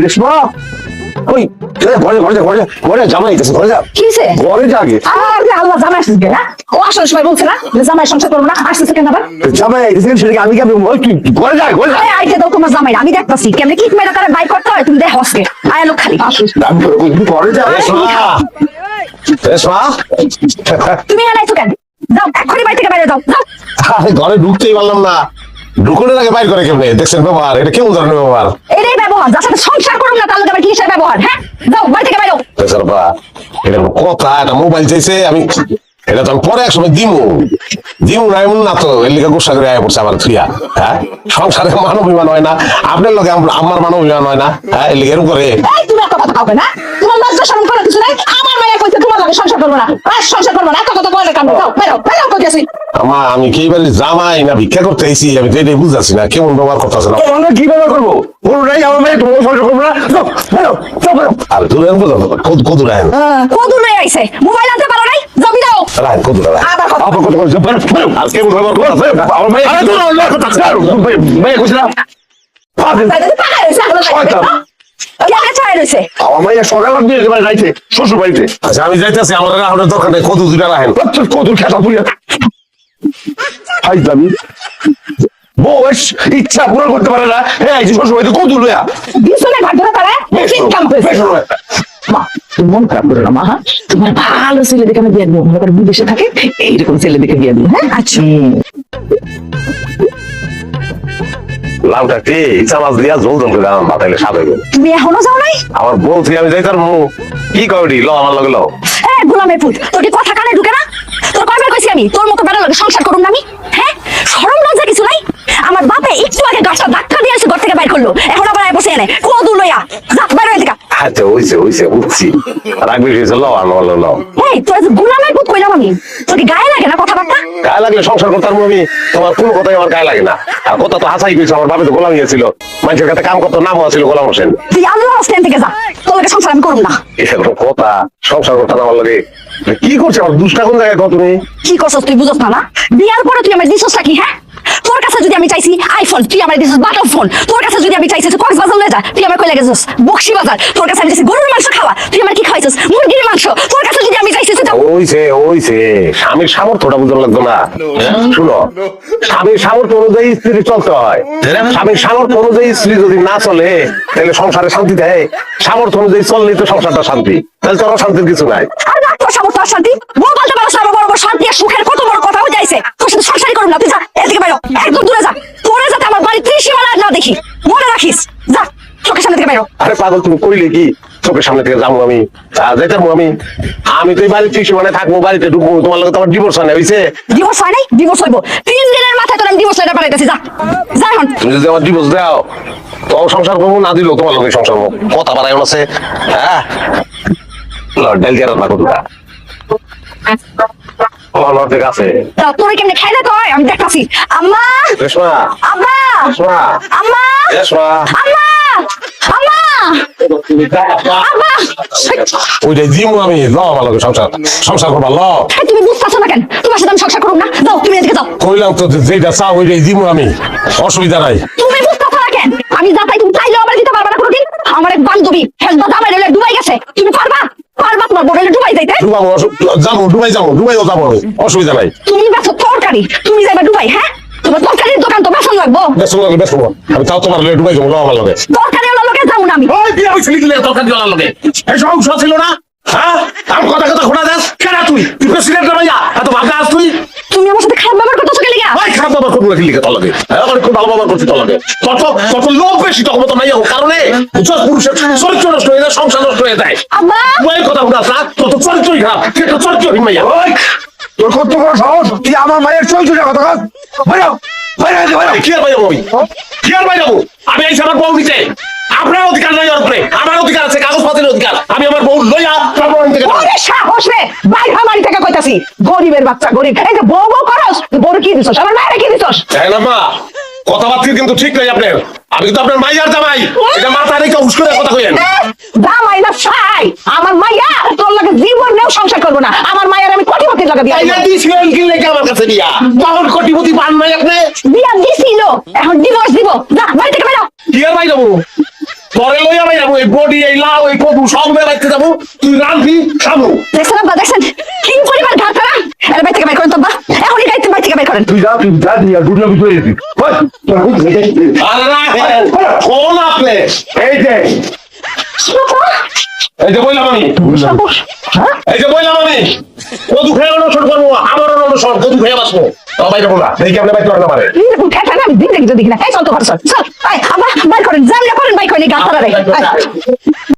রেশমা ওই ঘরে ঘরে ঘরে ঘরে জামাই গেছে ঘরে যা কি হইছে? ঘরে যা আগে আরে আল্লাহ জামাই আসছে কেন? ও আসার সময় বলছে না যে জামাই সংসার করবো না, আসতেছে কেন আবার? জামাই গেছে সেটাকে আমি কেমন ওই তুই ঘরে যা ঘরে যা আরে আইতে দাও তোমার জামাই, আমি দেখতাছি কেমনে কি মেয়েরা তারা বাই করতে হয়, তুমি দেখো আজকে আয় লোক খালি আমি ঘরে যা রেশমা রেশমা তুমি এনে আইছো কেন? যাও এখনই বাড়ি থেকে বাইরে যাও যাও। আরে ঘরে ঢুকতেই পারলাম না, ঢুকুনের আগে বাইর করে কেমনে দেখছেন ব্যবহার, এটা কেমন ধরনের ব্যবহার? এটাই ব্যবহার, যার সাথে সংসার করুন না তার লোক আবার কিসের ব্যবহার? হ্যাঁ যাও বাড়ি থেকে বাইরে বেচারা এটা কথা, এটা মোবাইল চাইছে, আমি এটা তো আমি পরে এক সময় দিমু দিমু না এমন না তো এর লিগে গোসা করে আয় পড়ছে আমার থুইয়া। হ্যাঁ সংসারে মান অভিমান হয় না, আপনার লোকে আমার মান অভিমান হয় না? হ্যাঁ এর লিগে এরকম করে এই তুমি একটা কথা কাউকে না, তোমার লজ্জা শরম করে কিছু নাই? আমার মাইয়া কইছে তোমার লগে সংসার করবো না, আর সংসার করবো না, এত কথা বলে কেন? যাও বাইরে বাইরে কইতেছি। আমা আমি কি এবারে জামাই না ভিক্ষা করতে আইছি, আমি তো এটাই বুঝাচ্ছি না কেমন ব্যবহার করতেছে না। আমরা কি ব্যবহার করবো নাই আমার মেয়ে তোমার সংসার করবো না? আর দূরে বোঝো কদু রায়ন কদু লই আইছে, মোবাইল আনতে পারো নাই? যাবি দাও রায়ন কদু রায়ন আবার কথা আপা কত করে আর কেমন ব্যবহার করতেছে আমার মেয়ে মেয়ে কইছ না আমার মেয়ে সকাল দিয়ে একেবারে যাইতে শ্বশুর বাড়িতে। আচ্ছা আমি যাইতেছি, আমার রাহুলের দরকার নেই, কদু দুটা রাখেন কদুর খেতা পুরিয়া ফাইজলামি বউ ইচ্ছা পূরণ করতে পারে না। হ্যাঁ শ্বশুর বাড়িতে কদু লইয়া মন খারাপ করে না মা, তোমার ভালো ছেলে দেখে আমি বিয়ে দেবো, মনে করো বিদেশে থাকে এইরকম ছেলে দেখে বিয়ে দেবো। হ্যাঁ আচ্ছা লাউটা কে ইচ্ছা মাছ দিয়া জল জল করে আমার মাথায় সাপ হয়ে গেল। তুমি এখনো যাও নাই? আমার বউ থেকে আমি যাইতার মু কি করি ল আমার লগে লও। গোলামের পুত, তোর কি কথা কানে ঢুকে না? তোর কয়বার কইছি আমি তোর মতো বেড়া লাগে সংসার করুন না আমি? হ্যাঁ শরম লজ্জা কিছু নাই? আমার বাপে একটু আগে গাছটা ধাক্কা দিয়ে এসে ঘর থেকে বাইর করলো, এখন আবার বসে এনে কদু লইয়া যা বাইরে হয়ে থেকে। আচ্ছা হইছে হইছে বুঝছি, রাখবি হয়েছে ল আমার ল। এই তোর গোলামের পুত কইলাম আমি, তোর কি গায়ে লাগে না কথাবার্তা? গায়ে লাগলে সংসার করতাম আমি, তোমার কোনো কথাই আমার গায়ে লাগে না। আর কথা তো হাসাই কইছে, আমার বাপে তো গোলাম ছিল, মানুষের কাছে কাম করতো, নামও ছিল গোলাম হোসেন। তুই আল্লাহ স্ট্যান্ড থেকে যা, তোর লগে সংসার আমি করব না। এরকম কথা সংসার করতাম আমার লগে কি করছে? আমার দুষ্টা কোন জায়গায় কত তুমি কি করছস তুই বুঝছ না? না বিয়ার পরে তুই আমার দিছস কি? হ্যাঁ তোর কাছে যদি আমি চাইছি আইফোন, তুই আমার দিছস বাটন ফোন। তোর কাছে যদি আমি চাইছি কক্সবাজার লয়ে যা, তুই আমার কই লাগেছস বকশি বাজার। তোর কাছে আমি চাইছি গরুর মাংস খাওয়া, তুই আমার কি খাইছস মুরগির মাংস। তোর কাছে যদি আমি চাইছি ওইছে স্বামীর সামর্থ্যটা বুঝতে লাগতো না। শুনো, স্বামীর সামর্থ্য অনুযায়ী স্ত্রী চলতে হয়। স্বামীর সামর্থ্য অনুযায়ী স্ত্রী যদি না চলে তাহলে সংসারে শান্তি দেয়, সামর্থ্য অনুযায়ী চললেই তো সংসারটা শান্তি, তাহলে তো শান্তির কিছু নাই। আর না তোর সামর্থ্য আর শান্তি বল বলতে পারছ না? বড় বড় শান্তি আর সুখের কত বড় কথা হয়ে যাইছে, তোর সাথে সংসারই করব না। তুই যা এদিকে বাইরো, একদম দূরে যা, তোরে যাতে আমার বাড়ির ত্রিসীমানা না দেখি, মনে রাখিস। যা চোখের সামনে থেকে বাইরো। আরে পাগল তুমি কইলে কি চোখের সামনে থেকে যাবো আমি? যাইতাম আমি তো এই বাড়ির ত্রিসীমানায় থাকবো, বাড়িতে ঢুকবো, তোমার লগে তো আমার ডিভোর্স হয় না হইছে? ডিভোর্স হয় নাই? ডিভোর্স হইব 3 দিনের মাথায়। তোর আমি ডিভোর্স লেটার পাঠাইতেছি, যা যা এখন। তুমি যদি আমার ডিভোর্স দাও তো সংসার করবো, না দিলেও তোমার লগে সংসার করবো। কথা বাড়াই আছে। হ্যাঁ ডাল দিয়ে রান্না করবো আছে। তোরে কেমনে খাইলে তো আমি দেখতাছি। আম্মা রেশমা আম্মা রেশমা আম্মা রেশমা আম্মা আম্মা আম্মা। ওইটাই দিমু আমি, ল আমার লগে সংসার করবা ল। তুমি বুঝতেছো না কেন? তোমার সাথে আমি সংসার করব না? যাও তুমি এদিকে যাও। কইলাম তো যেটা চাও ওইটাই দিমু আমি, অসুবিধা নাই। তুমি বুঝতেছো না কেন? আমি যা চাই তুমি চাইলেও আবার দিতে পারবা না কোনোদিন। আমার এক বান্ধবী হেলবা দামাই রেলে দুবাই গেছে, তুমি পারবা? পারবা তোমার বোনের দুবাই যাইতে? দুবাই যাবো অসুবিধা নাই। তুমি বেচো তরকারি, তুমি যাইবা দুবাই? হ্যাঁ তোমার তরকারির দোকান তো বেসন লাগবো। বেশ আমি তাও তোমার লগে দুবাই যাবো, ল আমার লগে। তরকারি ওলা লোকে যাবো না আমি। ওই বিয়ে হইছিলি কি তরকারি ওলার লগে? এই সংসার ছিল না? হ্যাঁ আমার কথা খোলা যাস কেন? তুই প্রেসিডেন্টের ভাইয়া এত ভাগা আস তুই? তুমি আমার সাথে খারাপ ব্যবহার করতেছো কেন? ওই খারাপ ব্যবহার করবো কি লিখে তোর লাগে? আমার খুব ভালো ব্যবহার করছি তোর লাগে। তত লোক বেশি তখন তো নাই কারণে পুরুষের চরিত্র নষ্ট হয়ে যায়, সংসার নষ্ট হয়ে যায়। আব্বা ওই কথা বলাস না, তত চরিত্রই খারাপ, কিন্তু চরিত্রহীন মাইয়া। তোর কত বড় সাহস, তুই আমার মায়ের চরিত্রের কথা কস? বাইরে কি আর ভাই যাবো? কি আর ভাই যাবো? আমি এই আমার বউ নিচে, আপনার অধিকার নাই ওর উপরে, আমার অধিকার আছে, কাগজপত্রের অধিকার। আমি আমার বউ লইয়া তারপর থেকে ওরে সাহস রে, বাইরে বাড়ি থেকে কইতাছি। গরিবের বাচ্চা গরিব, এই যে বউ বউ করস, বড় কি দিছস? আমার মায়ের কি দিছস? না মা, কথাবার্তা কিন্তু ঠিক নাই আপনার। আমি কিন্তু আপনার মাইয়ার জামাই, এটা মাথা রেখে হুশ করে কথা কইেন। জামাই না ছাই, আমার মাইয়া তোর লাগে জীবনেও সংসার করব না। আমার মায়ের আমি কোটি কোটি টাকা দিয়ে দিছিলেন কি লেগে কাছে বিয়া তখন কোটিপতি পান নাই আপনি বিয়া দিছিল এখন ডিভোর্স দিব যা বাড়ি থেকে বেরো কি আর ভাই যাবো পরে লইয়া ভাই যাবো এই বডি এই লাউ এই কদু সব বেড়াইতে যাবো তুই রাঁধবি খাবো দেখছেন আব্বা দেখছেন কি পরিবার ঘাট না এর বাড়ি থেকে বের করেন তো আব্বা এখনই গাইতে বাড়ি থেকে বের করেন তুই যা দিয়া দুটো বিষয় দিবি আরে না কোন আপনি এই যে এই যে বললাম আমি এই যে বললাম আমি কদু খেয়ে অনুসরণ করবো আমার অনুসরণ কদু খেয়ে বাঁচবো বাইরে বলা দেখি আপনি বাইরে করেন আমারে এরকম খেটা না আমি দিন দেখি যদি না এই চল তো ঘর চল চল আব্বা বাইর করেন জামিনা করেন বাইক করেন গাছ